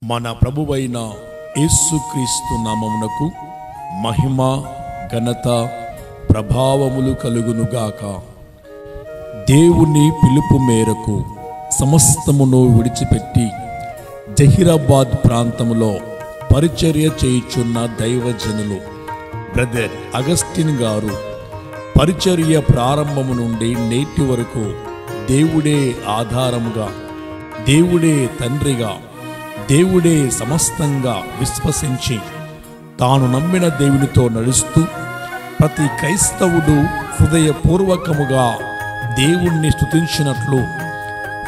మన ప్రభువైన యేసుక్రీస్తు నామమునకు మహిమ ఘనత ప్రభావములు కలుగునుగాక. దేవుని పిలుపు మేరకు సమస్తమును విడిచిపెట్టి జహీరాబాద్ ప్రాంతంలో పరిచర్య చేయుచున్న దైవజనులు బ్రదర్ అగస్టిన్ గారు పరిచర్య ప్రారంభము నుండి నేటి వరకు దేవుడే ఆధారముగా, దేవుడే తండ్రిగా, దేవుడే సమస్తంగా విశ్వసించి తాను నమ్మిన దేవునితో నడుస్తూ ప్రతి క్రైస్తవుడు హృదయపూర్వకముగా దేవుణ్ణి స్తుతించినట్లు,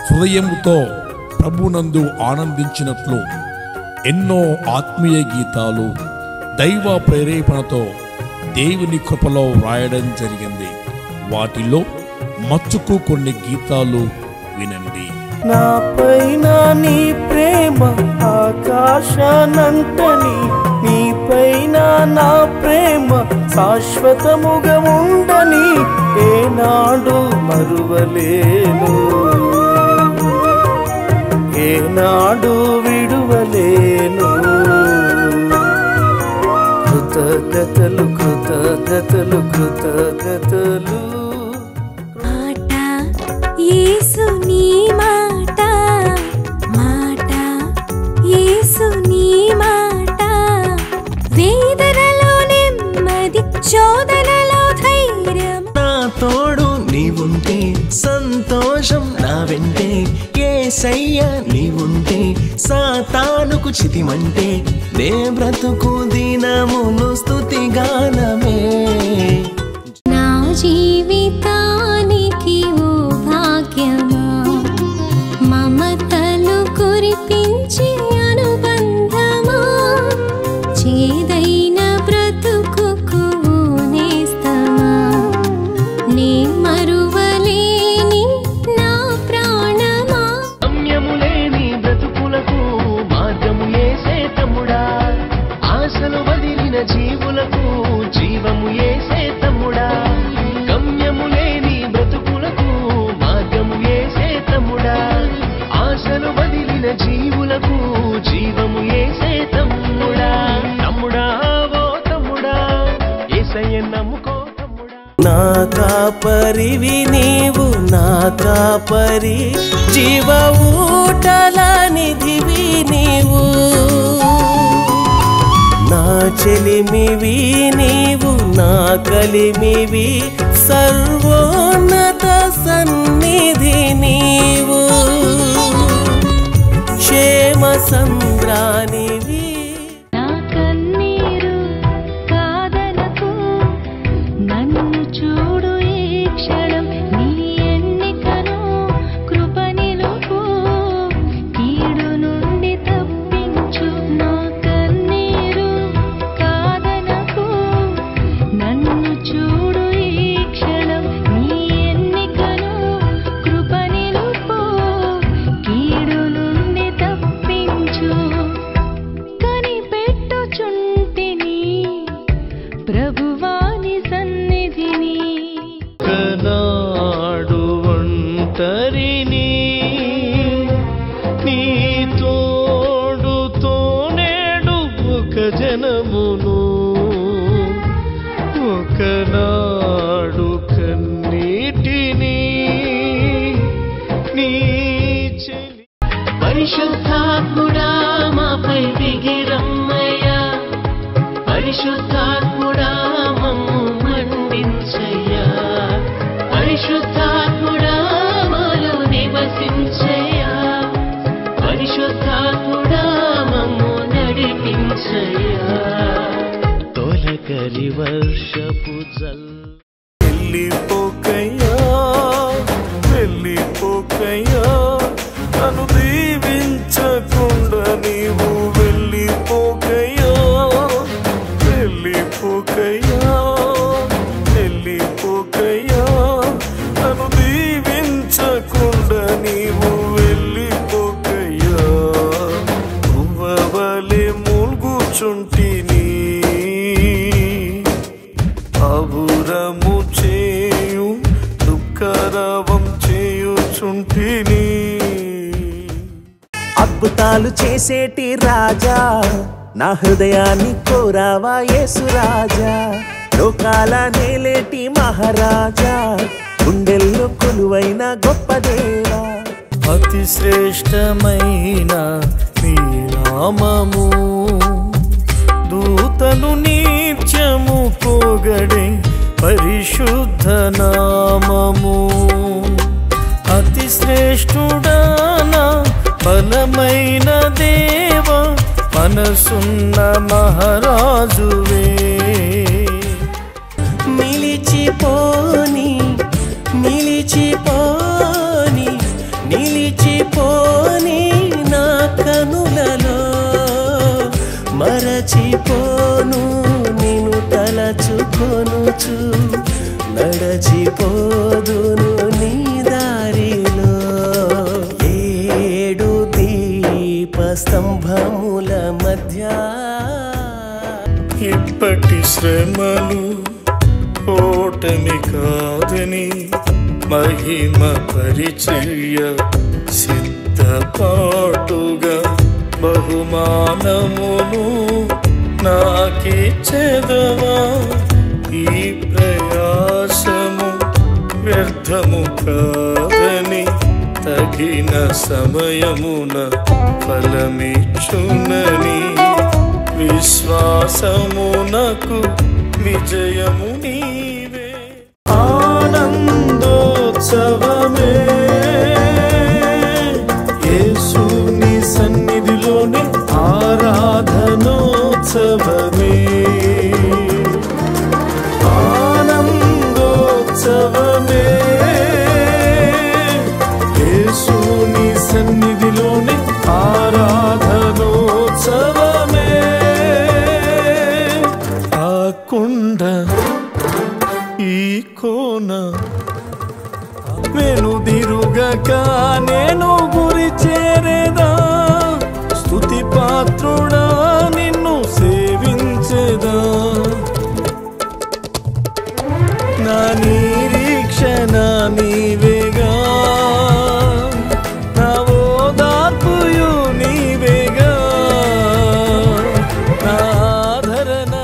హృదయముతో ప్రభునందు ఆనందించినట్లు ఎన్నో ఆత్మీయ గీతాలు దైవ ప్రేరేపణతో దేవుని కృపలో వ్రాయడం జరిగింది. వాటిలో మచ్చుకు కొన్ని గీతాలు వినండి. నా పైన నీ ప్రేమ ఆకాశానంతని, నీ పైన నా ప్రేమ శాశ్వతముగా ఉండని, ఏనాడు మరువలేను, ఏనాడు విడువలేను. కృతజ్ఞతలు కృతజ్ఞతలు కృతజ్ఞతలు. యేసు నీ మాట, మాట యేసు నీ మాట, వేదనలో నెమ్మది, శోధనలో ధైర్యం. నా తోడు నీవుంటే సంతోషం నా వెంటే, యేసయ్య నీవుంటే సాతానుకు చితిమంటే, నే బ్రతుకు దినములు స్తుతి గానమే. నా జీవితానికి ఓ భాగ్యమా, మమతలు కురిపించి అనుబంధమా, చేదైన బ్రతుకుకు నేస్తమా, నే మరువలేని నా ప్రాణమా. గమ్యము లేని బ్రతుకులకు మార్గము యేసే తమ్ముడా, ఆశలు వదిలిన జీవులకు జీవము యేసే తమ్ముడా. గమ్యము లేని బ్రతుకులకు మార్గము యేసే తమ్ముడా, ఆశలు వదిలిన జీవులకు జీవము యేసే తమ్ముడా. తమ్ముడా ఓ తమ్ముడా, యేసయ్య నమ్ముకో తమ్ముడా. నా కాపరివి నీవు, నా కాపరి, జీవ ఊటల నిధివి నీవు. నా చెలిమివి నీవు, నా కలిమివి, సర్వోన్నత సన్నిధి నీవు. క్షేమ సంద్రానివి. నా కన్నీరు కాదనకు, నన్ను చూడు ఈ క్షణం, నీ ఎన్నికను కృప నిలుపు, కీడు నుండి తప్పించు. నా కన్నీరు కాదనకు, నన్ను చూడు ఈ క్షణం, నీ ఎన్నికను కృప నిలుపు, కీడు నుండి తప్పించు. కనిపెట్టుచుంటిని ప్రభువాని సన్నిధిని. ఒకనాడు ఒంటరిని, నీ తోడుతో నేడు ఒక జనమును. ఒకనాడు కన్నీటిని, నీ చెలి పరిశుద్ధాత్ముడా మాపై దిగిరమ్మయ్యా, పరిశుద్ధాత్ముడా మమ్ము మండించయ్యా, పరిశుద్ధాత్ముడా మాలో నివసించయ్యా, పరిశుద్ధాత్ముడా మమ్ము నడిపించయ్యా. తొలకరి వర్షపు జల్ వెళ్ళిపోకయ్యా, వెళ్ళిపోకయ్యా, నన్ను దీవించకుండా నీవు వెళ్ళిపోకయ్యా, వెళ్ళిపోకయ్యా, వెళ్ళిపోకయ్యా, నన్ను దీవించకుండా నీవు వెళ్ళిపోకయ్యా. పువ్వవలె మూల్గుచుంటిని, అబురము చేయు దుఃఖరవం చేయుచుంటిని. అద్భుత అద్భుతాలు చేసేటి రాజా, నా హృదయాన్ని కోరావా యేసు రాజా. లోకాల నేలేటి మహారాజా, గుండెల్లో కొలువైన గొప్ప దేవా. అతి శ్రేష్టమైన నీ నామము, దూతలు నిత్యము పొగడే పరిశుద్ధ నామము. అతి శ్రేష్ఠుడానా బలమైన దేవ, మనసున్న మహారాజువే. నిలిచిపోని నిలిచిపోని నిలిచిపోని నా కనులలో, మరచిపోను నిన్ను తలచుకొనుచు, నడచిపోదును నీ దారిలో. ఏడు దీప స్తంభముల మధ్య ఇప్పటి శ్రమలు ఓటమి కాదని, మహిమ పరిచర్య సిద్ధపాటుగా బహుమానమును నాకిచ్చెదవా. ఈ ప్రయాసము వ్యర్థము కాదని, తగిన సమయమున ఫలమిచ్చునని, విశ్వాసమునకు విజయము నీవే. ఆనందోత్సవమే యేసుని సన్నిధిలోని ఆరాధనోత్సవమే. ఆనందోత్సవమే యేసుని సన్నిధిలోని ఆరాధనోత్సవమే. ఆ కొండ ఈ కోన వెనుదిరుగక నేను గురి చేరేదా, స్తుతి పాత్రుడా నిన్ను సేవించేదా. నా నిరీక్షణ నీవేగా, నా ఓదార్పుయు నీవేగా, నా ఆదరణ.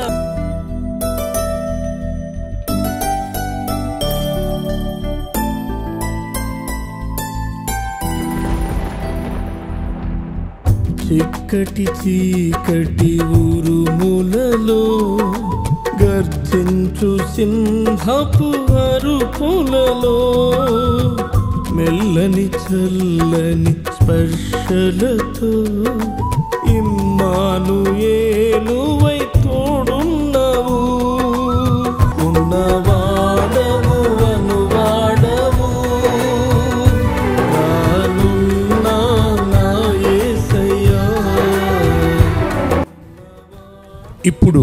చిక్కటి చీకటి ఊరుములలో, గర్జించు సింహపు అరుపులలో, మెల్లని చల్లని స్పర్శలతో ఇమ్మానుయేలువై తోడున్నవు. ఉన్నవాడవు అనువాడవు, నానున్నా నా యేసయ్యా. ఇప్పుడు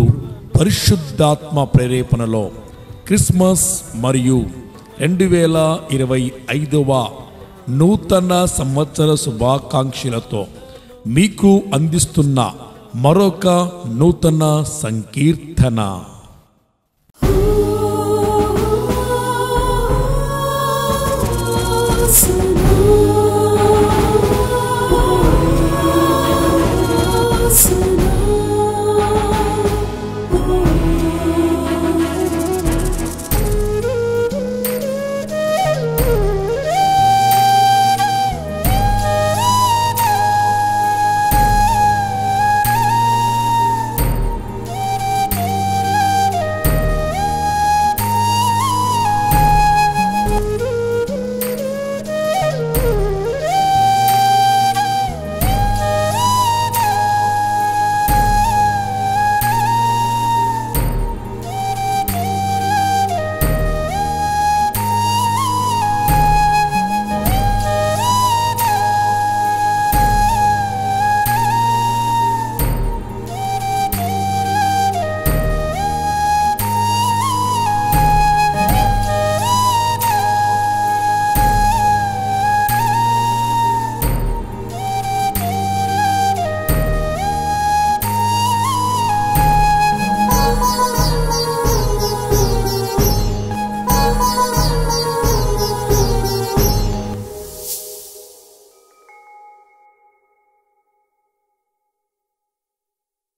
పరిశుద్ధాత్మ ప్రేరేపణలో క్రిస్మస్ మరియు 2025వ నూతన సంవత్సర శుభాకాంక్షలతో మీకు అందిస్తున్న మరొక నూతన సంకీర్తన.